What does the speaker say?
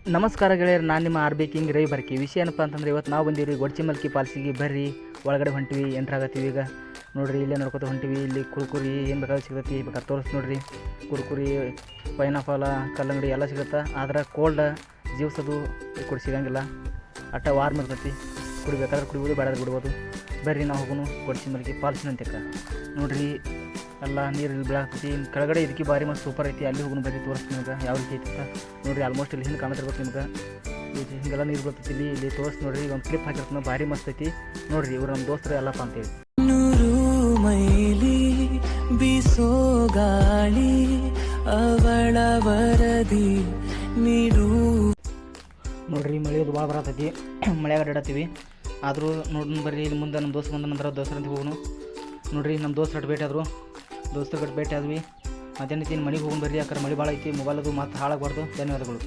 ನಮಸ್ಕಾರ ಗೆಳೆಯರು, ನಾನು ನಿಮ್ಮ ಆರ್ ಬಿ ಕಿಂಗ್ ರೈ ಬರ್ಕಿ. ವಿಷಯ ಏನಪ್ಪ ಅಂತಂದ್ರೆ ಇವತ್ತು ನಾವು ಬಂದೀವಿ ಗೊಡ್ಚಿಮಲ್ಕಿ ಫಾಲ್ಸಿಗೆ. ಬರ್ರಿ ಒಳಗಡೆ ಹೊಂಟಿವಿ, ಎಂಟ್ರ್ ಆಗತ್ತೀವಿ. ಈಗ ನೋಡಿರಿ ಇಲ್ಲೇ ನೋಡ್ಕೊತ ಹೊಂಟಿವಿ. ಇಲ್ಲಿ ಕುರ್ಕುರಿ ಏನು ಬೇಕಾದ್ರೆ ಸಿಗ್ತೈತಿ, ಬೇಕಾದ್ರೆ ತೋರಿಸಿ ನೋಡಿರಿ. ಕುರ್ಕುರಿ, ಪೈನಾಪಲ, ಕಲ್ಲಂಗಡಿ ಎಲ್ಲ ಸಿಗುತ್ತೆ. ಆದ್ರೆ ಕೋಲ್ಡ್ ಜ್ಯೂಸ್ ಅದು ಕುಡಿ ಸಿಗಂಗಿಲ್ಲ. ಅಟ್ಟ ವಾರ್ಮ್ ಇರ್ತೈತಿ, ಕುಡಿಬೇಕಾದ್ರೆ ಕುಡಿಬೋದು, ಬೇಡಾದ್ರೆ ಬಿಡ್ಬೋದು. ಬರ್ರಿ ನಾವು ಹೋಗೋನು ಗೊಡ್ಚಿಮಲ್ಕಿ ಫಾಲ್ಸಿನಂತಕ್ಕ. ನೋಡಿರಿ ಎಲ್ಲ ನೀರು ಇಲ್ಲಿ ಬೀಳಾಕತಿ. ಕೆಳಗಡೆ ಇದಕ್ಕೆ ಭಾರಿ ಮಸ್ತ್ ಸೂಪರ್ ಐತಿ. ಅಲ್ಲಿ ಹೋಗೋಣ ಬರ್ರಿ, ತೋರಿಸ್ತೀನಿ ನಿಮ್ಗೆ ಯಾವ ರೀತಿ ಐತಿ ಅಂತ. ನೋಡಿರಿ ಆಲ್ಮೋಸ್ಟ್ ಇಲ್ಲಿ ಹಿಂದೆ ಕಾಣ್ತಿರ್ಬೇಕು ನಿಮ್ಗೆ. ಹಿಂಗೆಲ್ಲ ನೀರು ಬರ್ತೈತಿ. ಇಲ್ಲಿ ತೋರಿಸಿ ನೋಡಿರಿ, ಒಂದು ಕ್ಲಿಪ್ ಹಾಕಿರ್ತಾನೆ, ಭಾರಿ ಮಸ್ತ್ ಐತಿ. ನೋಡಿರಿ ಇವ್ರು ನಮ್ಮ ದೋಸ್ತರು ಎಲ್ಲಪ್ಪ ಅಂತೇಳಿ. ನೂರು ಮೈಲಿ ಬೀಸೋ ಗಾಳಿ ಅವಳ ವರದಿ ನೀರು. ನೋಡಿರಿ ಮಳೆಯದು ಭಾಳ ಬರತೈತಿ, ಮಳೆಯಾಗ ಅಡ್ಡಾಡ್ತೀವಿ. ಆದರೂ ನೋಡಿ ಬರ್ರಿ, ಇಲ್ಲಿ ಮುಂದೆ ನಮ್ಮ ದೋಸ್ತ ಬಂದ ನಂತರ ದೋಸ್ತರಂತ ಹೋಗೋನು. ನೋಡಿರಿ ನಮ್ಮ ದೋಸ್ತರ ಭೇಟಿ ಆದರು, ದೋಸ್ತರ ಭೇಟಿ ಆದ್ವಿ. ಮಧ್ಯಾಹ್ನ ಮನೆಗೆ ಹೋಗೋಣ ಬರ್ರಿ. ಯಾಕಂದ್ರೆ ಮಳೆ ಭಾಳ ಐತಿ, ಮೊಬೈಲ್ ಅದು ಮತ್ತೆ ಹಾಳಾಗಬಾರ್ದು. ಧನ್ಯವಾದಗಳು.